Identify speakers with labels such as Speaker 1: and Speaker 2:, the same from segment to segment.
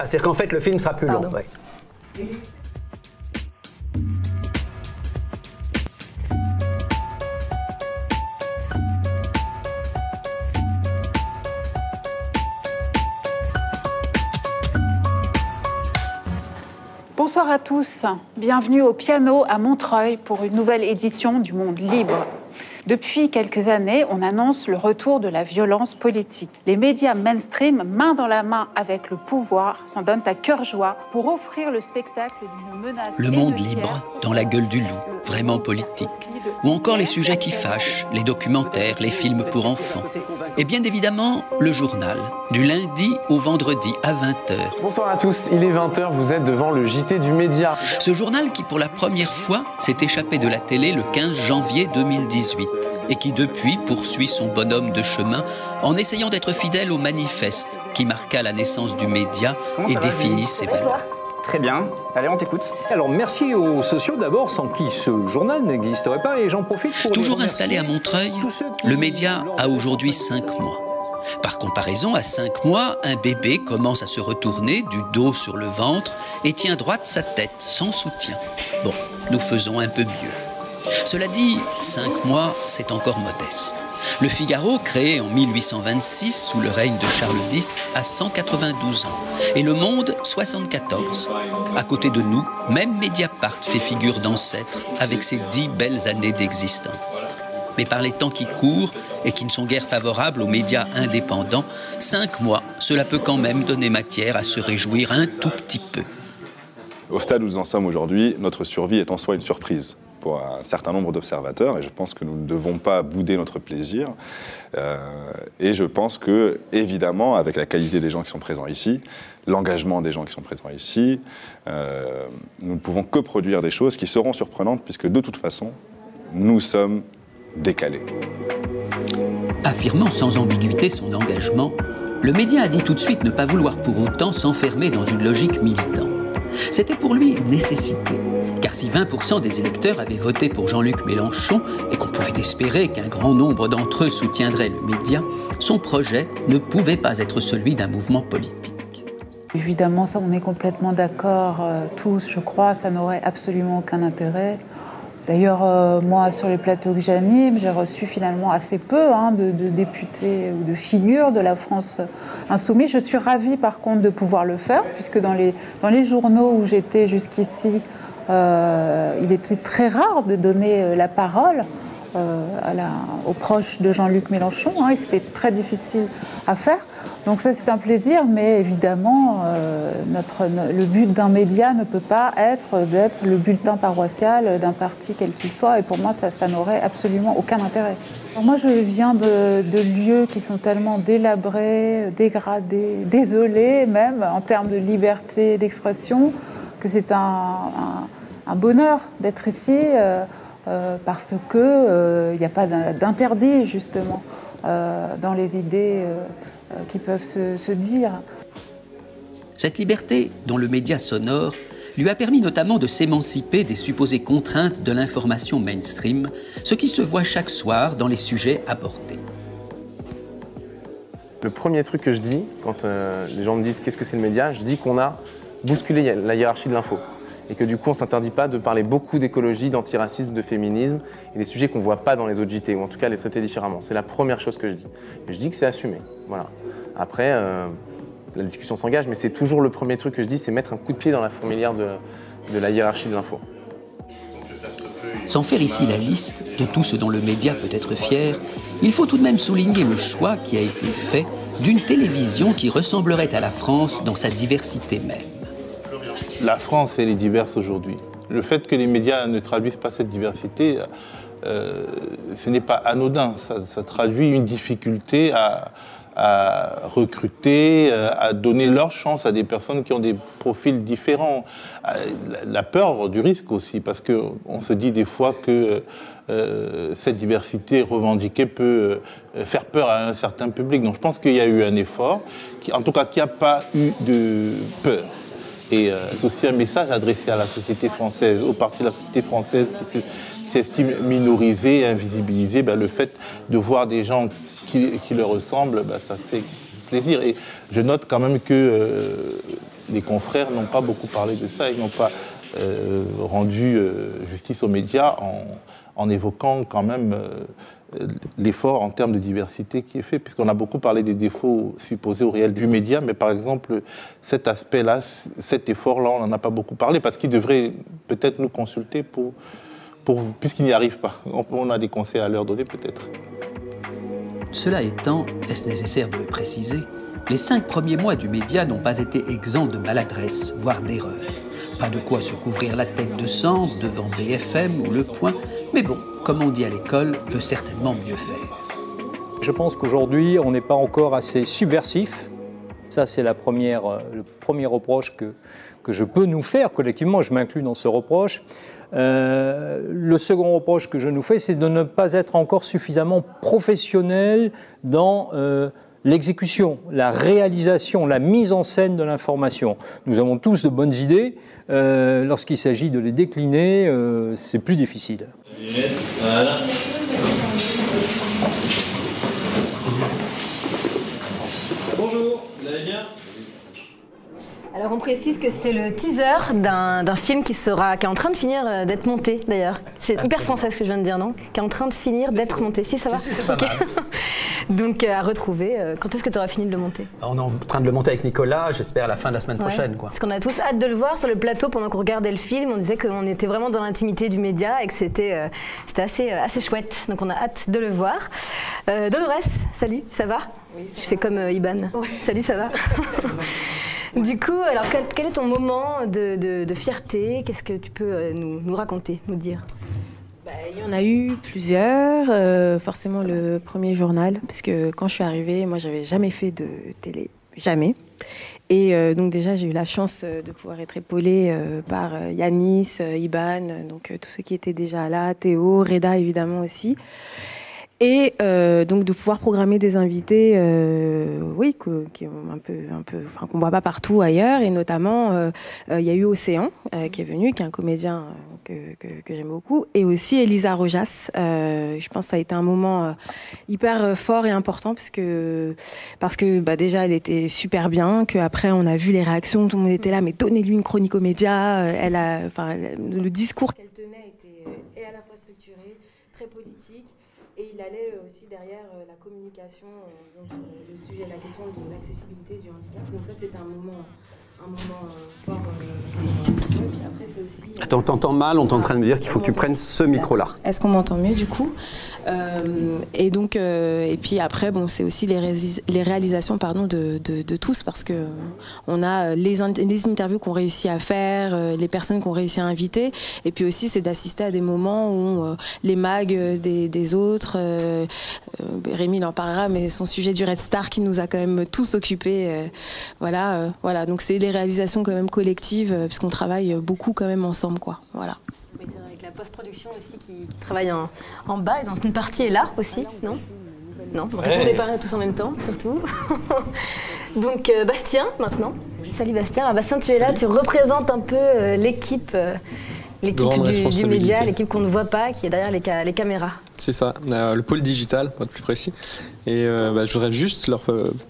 Speaker 1: C'est-à-dire qu'en fait, le film sera plus long. Ouais.
Speaker 2: Bonsoir à tous, bienvenue au piano à Montreuil pour une nouvelle édition du Monde Libre. Depuis quelques années, on annonce le retour de la violence politique. Les médias mainstream, main dans la main avec le pouvoir, s'en donnent à cœur joie pour offrir le spectacle d'une menace.
Speaker 3: Le monde libre, dans la gueule du loup, vraiment politique. Ou encore les sujets qui fâchent, les documentaires, les films pour enfants. Et bien évidemment, le journal, du lundi au vendredi à 20h.
Speaker 4: Bonsoir à tous, il est 20h, vous êtes devant le JT du Média.
Speaker 3: Ce journal qui, pour la première fois, s'est échappé de la télé le 15 janvier 2018 et qui, depuis, poursuit son bonhomme de chemin en essayant d'être fidèle au manifeste qui marqua la naissance du Média et définit ses valeurs.
Speaker 5: Très bien. Allez, on t'écoute.
Speaker 1: Alors, merci aux sociaux d'abord, sans qui ce journal n'existerait pas, et j'en profite pour...
Speaker 3: Toujours installé à Montreuil, le Média a aujourd'hui 5 mois. Par comparaison, à 5 mois, un bébé commence à se retourner du dos sur le ventre et tient droite sa tête, sans soutien. Bon, nous faisons un peu mieux. Cela dit, 5 mois, c'est encore modeste. Le Figaro, créé en 1826 sous le règne de Charles X, a 192 ans. Et Le Monde, 74. À côté de nous, même Mediapart fait figure d'ancêtre avec ses 10 belles années d'existence. Mais par les temps qui courent et qui ne sont guère favorables aux médias indépendants, 5 mois, cela peut quand même donner matière à se réjouir un tout petit peu.
Speaker 6: Au stade où nous en sommes aujourd'hui, notre survie est en soi une surprise pour un certain nombre d'observateurs, et je pense que nous ne devons pas bouder notre plaisir. Et je pense que, évidemment, avec la qualité des gens qui sont présents ici, l'engagement des gens qui sont présents ici, nous ne pouvons que produire des choses qui seront surprenantes, puisque de toute façon, nous sommes décalés.
Speaker 3: Affirmant sans ambiguïté son engagement, le Média a dit tout de suite ne pas vouloir pour autant s'enfermer dans une logique militante. C'était pour lui une nécessité, car si 20% des électeurs avaient voté pour Jean-Luc Mélenchon et qu'on pouvait espérer qu'un grand nombre d'entre eux soutiendraient le Média, son projet ne pouvait pas être celui d'un mouvement politique.
Speaker 2: Évidemment, ça, on est complètement d'accord, tous, je crois, ça n'aurait absolument aucun intérêt. D'ailleurs, moi, sur les plateaux que j'anime, j'ai reçu finalement assez peu de députés ou de figures de la France insoumise. Je suis ravie, par contre, de pouvoir le faire, puisque dans les journaux où j'étais jusqu'ici, il était très rare de donner la parole aux proches de Jean-Luc Mélenchon. Et c'était très difficile à faire. Donc ça, c'est un plaisir, mais évidemment, le but d'un média ne peut pas être d'être le bulletin paroissial d'un parti quel qu'il soit, et pour moi, ça n'aurait absolument aucun intérêt. Alors moi, je viens de lieux qui sont tellement délabrés, dégradés, désolés même, en termes de liberté d'expression, que c'est un bonheur d'être ici, parce qu'il n'y a pas d'interdit, justement, dans les idées qui peuvent se dire.
Speaker 3: Cette liberté, dont le Média sonore, lui a permis notamment de s'émanciper des supposées contraintes de l'information mainstream, ce qui se voit chaque soir dans les sujets abordés.
Speaker 4: Le premier truc que je dis, quand les gens me disent qu'est-ce que c'est le Média, je dis qu'on a bousculé la hiérarchie de l'info. Et que du coup, on ne s'interdit pas de parler beaucoup d'écologie, d'antiracisme, de féminisme, et des sujets qu'on ne voit pas dans les autres JT, ou en tout cas les traiter différemment. C'est la première chose que je dis. Et je dis que c'est assumé. Voilà. Après, la discussion s'engage, mais c'est toujours le premier truc que je dis, c'est mettre un coup de pied dans la fourmilière de la hiérarchie de l'info.
Speaker 3: Sans faire ici la liste de tout ce dont le Média peut être fier, il faut tout de même souligner le choix qui a été fait d'une télévision qui ressemblerait à la France dans sa diversité même.
Speaker 7: La France, elle est diverse aujourd'hui. Le fait que les médias ne traduisent pas cette diversité, ce n'est pas anodin. Ça traduit une difficulté à recruter, à donner leur chance à des personnes qui ont des profils différents. La peur du risque aussi, parce qu'on se dit des fois que cette diversité revendiquée peut faire peur à un certain public. Donc je pense qu'il y a eu un effort, en tout cas qu'il n'y a pas eu de peur. Et c'est aussi un message adressé à la société française, aux parties de la société française qui s'estiment minorisées, invisibilisées. Le fait de voir des gens qui leur ressemblent, ça fait plaisir. Et je note quand même que les confrères n'ont pas beaucoup parlé de ça, ils n'ont pas rendu justice aux médias en évoquant quand même l'effort en termes de diversité qui est fait, puisqu'on a beaucoup parlé des défauts supposés au réel du média, mais par exemple, cet aspect-là, cet effort-là, on n'en a pas beaucoup parlé, parce qu'il devrait peut-être nous consulter puisqu'il n'y arrive pas. On a des conseils à leur donner peut-être.
Speaker 3: Cela étant, est-ce nécessaire de le préciser, les 5 premiers mois du média n'ont pas été exempts de maladresse, voire d'erreurs. Pas de quoi se couvrir la tête de sang devant BFM ou Le Point, mais bon, comme on dit à l'école, peut certainement mieux faire.
Speaker 1: Je pense qu'aujourd'hui, on n'est pas encore assez subversif. Ça, c'est le premier reproche que je peux nous faire collectivement. Je m'inclus dans ce reproche. Le second reproche que je nous fais, c'est de ne pas être encore suffisamment professionnel dans l'exécution, la réalisation, la mise en scène de l'information. Nous avons tous de bonnes idées. Lorsqu'il s'agit de les décliner, c'est plus difficile.
Speaker 8: Voilà. Bonjour, vous allez bien ?
Speaker 9: Alors on précise que c'est le teaser d'un film qui est en train de finir d'être monté d'ailleurs. C'est hyper français ce que je viens de dire, non ? Qui est en train de finir d'être monté. Si, ça va ?
Speaker 8: Si, c'est pas mal.
Speaker 9: Donc à retrouver. Quand est-ce que tu auras fini de le monter ?
Speaker 10: On est en train de le monter avec Nicolas, j'espère à la fin de la semaine prochaine. Quoi.
Speaker 9: Parce qu'on a tous hâte de le voir sur le plateau pendant qu'on regardait le film. On disait qu'on était vraiment dans l'intimité du média et que c'était assez chouette. Donc on a hâte de le voir. Dolores, salut, ça va ? Oui, ça va. Je fais comme Iban. Ouais. Salut, ça va ? Du coup, alors quel est ton moment de fierté ? Qu'est-ce que tu peux nous raconter, nous dire ?
Speaker 11: Il y en a eu plusieurs. Forcément le premier journal, parce que quand je suis arrivée, moi j'avais jamais fait de télé, jamais. Et donc déjà j'ai eu la chance de pouvoir être épaulée par Yanis, Iban, donc tous ceux qui étaient déjà là, Théo, Reda évidemment aussi. Et donc de pouvoir programmer des invités, oui, qui ont un peu, enfin qu'on voit pas partout ailleurs, et notamment il y a eu Océan qui est venu, qui est un comédien que j'aime beaucoup, et aussi Elisa Rojas. Je pense que ça a été un moment hyper fort et important parce que déjà elle était super bien, qu'après on a vu les réactions, tout le monde était là, mais donnez-lui une chronique aux médias. Le discours qu'elle tenait était à la fois structuré, très politique. Et il allait aussi derrière la communication donc sur le sujet, la question de l'accessibilité du handicap. Donc ça, c'était un moment fort. Et puis après, c'est aussi...
Speaker 10: Attends, on t'entend mal, on est en train de me dire qu'il faut que tu prennes ce micro-là.
Speaker 11: Est-ce qu'on m'entend mieux du coup ? Et donc, et puis après, bon, c'est aussi les réalisations de tous, parce que on a les interviews qu'on réussit à faire, les personnes qu'on réussit à inviter, et puis aussi c'est d'assister à des moments où les mags des autres, Rémi en parlera, mais son sujet du Red Star qui nous a quand même tous occupés, voilà, donc c'est les réalisations quand même collectives, puisqu'on travaille beaucoup quand même ensemble, quoi, voilà.
Speaker 9: Mais c'est avec la post-production aussi qui travaille en bas, et donc une partie est là aussi, non ? Non, vous répondez pas tous en même temps, surtout. Donc Bastien, maintenant. Salut Bastien. Alors, Bastien, tu es là, tu représentes un peu l'équipe du média, l'équipe qu'on ne voit pas, qui est derrière les caméras.
Speaker 12: C'est ça, le pôle digital, pour être plus précis. Et je voudrais juste leur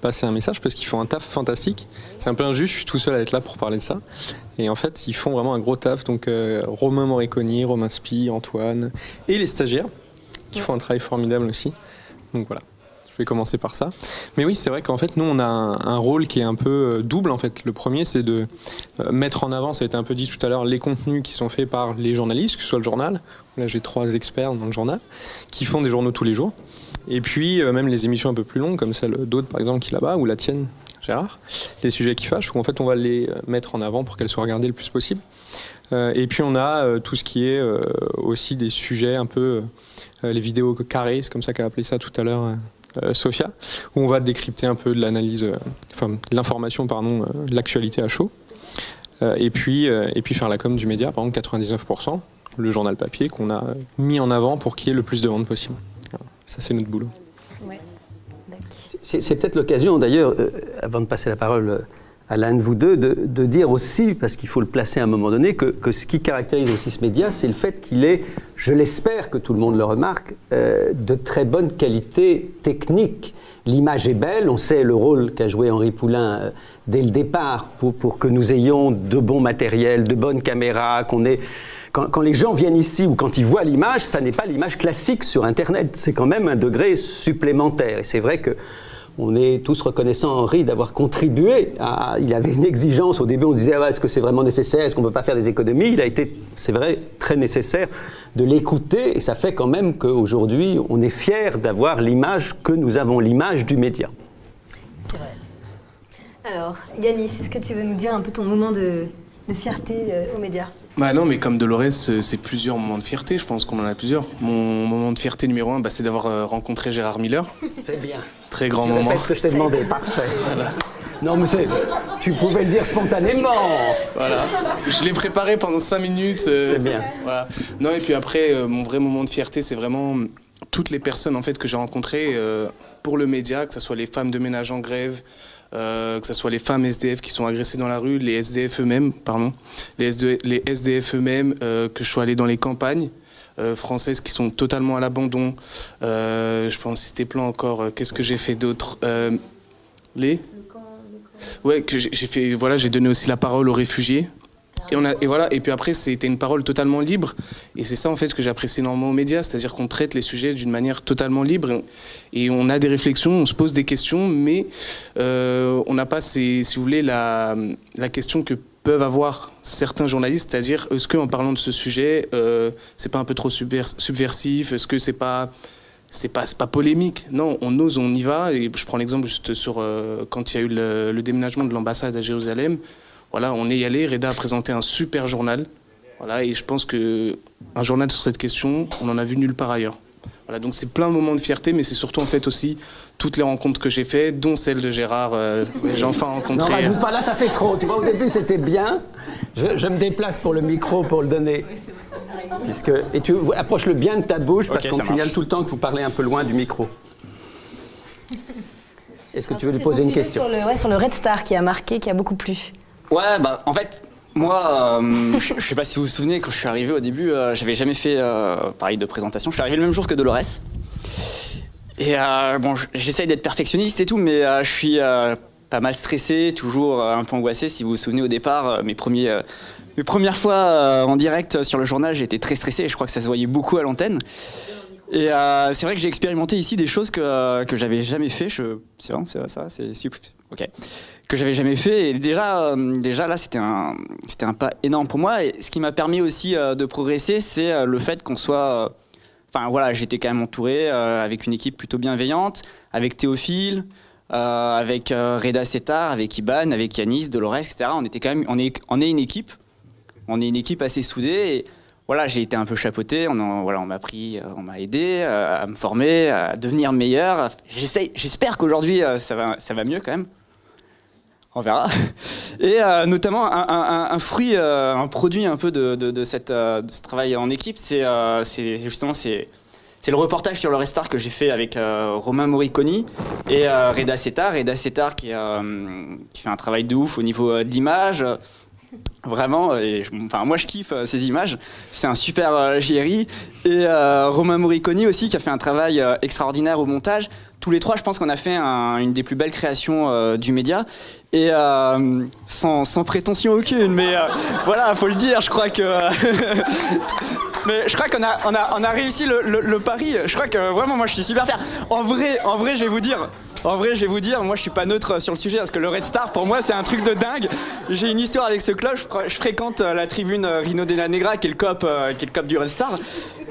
Speaker 12: passer un message parce qu'ils font un taf fantastique. C'est un peu injuste, je suis tout seul à être là pour parler de ça. Et en fait, ils font vraiment un gros taf. Donc Romain Moriconi, Romain Spi, Antoine et les stagiaires qui font un travail formidable aussi. Donc voilà, je vais commencer par ça. Mais oui, c'est vrai qu'en fait, nous, on a un rôle qui est un peu double. En fait, le premier, c'est de mettre en avant, ça a été un peu dit tout à l'heure, les contenus qui sont faits par les journalistes, que ce soit le journal. Là, j'ai 3 experts dans le journal qui font des journaux tous les jours. Et puis, même les émissions un peu plus longues, comme celle d'Aude, par exemple, qui est là-bas, ou la tienne, Gérard, les sujets qui fâchent, où en fait, on va les mettre en avant pour qu'elles soient regardées le plus possible. Et puis, on a tout ce qui est aussi des sujets un peu... les vidéos carrées, c'est comme ça qu'a appelé ça tout à l'heure Sophia, où on va décrypter un peu de l'analyse, l'information, de l'actualité à chaud. Et puis faire la com du média, par exemple 99%, le journal papier qu'on a mis en avant pour qu'il y ait le plus de ventes possible. Alors, ça, c'est notre boulot.
Speaker 10: Ouais. C'est peut-être l'occasion, d'ailleurs, avant de passer la parole
Speaker 13: à l'un de vous deux de dire aussi, parce qu'il faut le placer à un moment donné, que ce qui caractérise aussi ce média, c'est le fait qu'il est, je l'espère que tout le monde le remarque, de très bonne qualité technique. L'image est belle, on sait le rôle qu'a joué Henri Poulain dès le départ pour que nous ayons de bons matériels, de bonnes caméras, qu'on ait... Quand les gens viennent ici ou quand ils voient l'image, ça n'est pas l'image classique sur Internet, c'est quand même un degré supplémentaire. Et c'est vrai que on est tous reconnaissants, Henri, d'avoir contribué. Il avait une exigence. Au début, on disait est-ce que c'est vraiment nécessaire? Est-ce qu'on ne peut pas faire des économies? Il a été, c'est vrai, très nécessaire de l'écouter. Et ça fait quand même qu'aujourd'hui, on est fiers d'avoir l'image que nous avons, l'image du média.
Speaker 9: C'est vrai. Alors, Yanis, est-ce que tu veux nous dire un peu ton moment de fierté aux médias?
Speaker 14: Bah non, mais comme Dolores, c'est plusieurs moments de fierté, je pense qu'on en a plusieurs. Mon moment de fierté numéro 1, c'est d'avoir rencontré Gérard Miller.
Speaker 13: C'est bien.
Speaker 14: Très grand
Speaker 13: tu
Speaker 14: moment.
Speaker 13: Répètes ce que je t'ai demandé, parfait. Voilà. Non, mais tu pouvais le dire spontanément.
Speaker 14: Voilà. Je l'ai préparé pendant 5 minutes.
Speaker 13: C'est bien.
Speaker 14: Voilà. Non, et puis après, mon vrai moment de fierté, c'est vraiment toutes les personnes en fait, que j'ai rencontrées pour le média, que ce soit les femmes de ménage en grève, que ce soit les femmes SDF qui sont agressées dans la rue, les SDF eux-mêmes, les SDF eux-mêmes, que je sois allé dans les campagnes françaises qui sont totalement à l'abandon. Je peux en citer plein encore. Qu'est-ce que j'ai fait d'autre? Ouais, que j'ai fait. Voilà, j'ai donné aussi la parole aux réfugiés. Et voilà. Et puis après, c'était une parole totalement libre. Et c'est ça en fait que j'apprécie énormément aux médias, c'est-à-dire qu'on traite les sujets d'une manière totalement libre. Et on a des réflexions, on se pose des questions, mais on n'a pas, si vous voulez, la question que peuvent avoir certains journalistes, c'est-à-dire est-ce qu'en parlant de ce sujet, c'est pas un peu trop subversif? Est-ce que c'est pas polémique? Non, on ose, on y va. Et je prends l'exemple juste sur quand il y a eu le déménagement de l'ambassade à Jérusalem. Voilà, on est y allé. Reda a présenté un super journal. Voilà, et je pense qu'un journal sur cette question, on n'en a vu nulle part ailleurs. Voilà, donc c'est plein de moments de fierté, mais c'est surtout en fait aussi toutes les rencontres que j'ai faites, dont celle de Gérard, que j'ai enfin rencontré.
Speaker 13: Non, rajoute pas là, ça fait trop. Tu vois, au début c'était bien. Je me déplace pour le micro pour le donner. Et tu approches-le bien de ta bouche parce qu'on signale tout le temps que vous parlez un peu loin du micro. Est-ce que tu veux lui poser une question?
Speaker 9: Sur le Red Star qui a marqué, qui a beaucoup plu.
Speaker 5: Ouais, bah en fait, moi, je sais pas si vous vous souvenez, quand je suis arrivé au début, j'avais jamais fait pareil de présentation. Je suis arrivé le même jour que Dolores. Et bon, j'essaye d'être perfectionniste et tout, mais je suis pas mal stressé, toujours un peu angoissé. Si vous vous souvenez au départ, mes premières fois en direct sur le journal, j'étais très stressé et je crois que ça se voyait beaucoup à l'antenne. Et c'est vrai que j'ai expérimenté ici des choses que j'avais jamais fait. C'est vrai, c'est super. Ok. Que j'avais jamais fait. Et déjà là, c'était un pas énorme pour moi. Et ce qui m'a permis aussi de progresser, c'est le fait qu'on soit. Enfin voilà, j'étais quand même entouré avec une équipe plutôt bienveillante, avec Théophile, avec Reda Settar, avec Iban, avec Yanis, Dolores, etc. On était quand même, on est une équipe. On est une équipe assez soudée. Et, voilà, j'ai été un peu chapeauté, on m'a aidé à me former, à devenir meilleur. J'espère qu'aujourd'hui ça va mieux quand même. On verra. Et notamment un fruit, un produit un peu de ce travail en équipe, c'est le reportage sur le Red Star que j'ai fait avec Romain Moriconi et Reda Settar. Reda Settar qui fait un travail de ouf au niveau de l'image. Vraiment, moi je kiffe ces images, c'est un super JRI. Et Romain Moriconi aussi qui a fait un travail extraordinaire au montage. Tous les trois, je pense qu'on a fait une des plus belles créations du média. Et sans prétention aucune, mais voilà, faut le dire, je crois que... mais je crois qu'on a réussi le pari. Je crois que vraiment, moi je suis super fier. En vrai, je vais vous dire... moi je suis pas neutre sur le sujet parce que le Red Star pour moi c'est un truc de dingue. J'ai une histoire avec ce club, je fréquente la tribune Rino de la Negra qui est le cop du Red Star.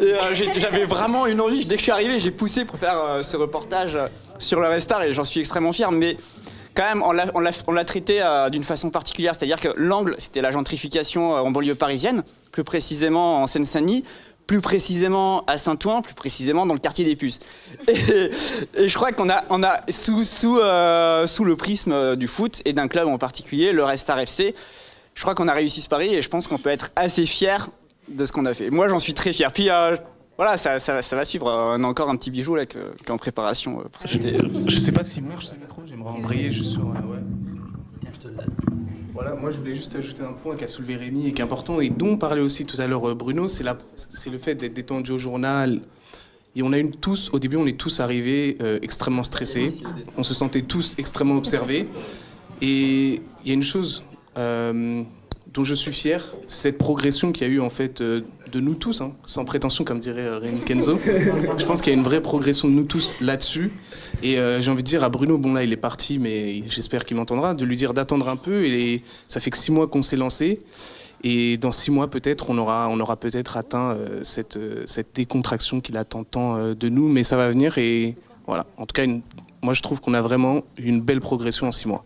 Speaker 5: Et j'avais vraiment une envie, dès que je suis arrivé j'ai poussé pour faire ce reportage sur le Red Star et j'en suis extrêmement fier. Mais quand même on l'a traité d'une façon particulière, c'est-à-dire que l'angle c'était la gentrification en banlieue parisienne, plus précisément en Seine-Saint-Denis, plus précisément à Saint-Ouen, plus précisément dans le quartier des Puces. Et je crois qu'on a sous le prisme du foot et d'un club en particulier, le Red Star FC, je crois qu'on a réussi ce pari et je pense qu'on peut être assez fier de ce qu'on a fait. Moi, j'en suis très fier. Puis voilà, ça va suivre. On a encore un petit bijou là qui est en préparation pour cet été.
Speaker 14: Je sais pas s'il marche ce micro, j'aimerais embrayer juste sur... ouais. Voilà, moi je voulais juste ajouter un point qu'a soulevé Rémi et qui est important et dont parlait aussi tout à l'heure Bruno, c'est le fait d'être détendu au journal. Et au début, on est tous arrivés extrêmement stressés. On se sentait tous extrêmement observés. Et il y a une chose dont je suis fier, c'est cette progression qu'il y a eu en fait de nous tous, hein, sans prétention comme dirait Rémi Kenzo. Je pense qu'il y a une vraie progression de nous tous là-dessus. Et j'ai envie de dire à Bruno, bon là il est parti, mais j'espère qu'il m'entendra, de lui dire d'attendre un peu. Et ça fait que 6 mois qu'on s'est lancé. Et dans 6 mois, peut-être, on aura peut-être atteint cette décontraction qu'il attend tant de nous, mais ça va venir. Et voilà, en tout cas, moi je trouve qu'on a vraiment une belle progression en 6 mois.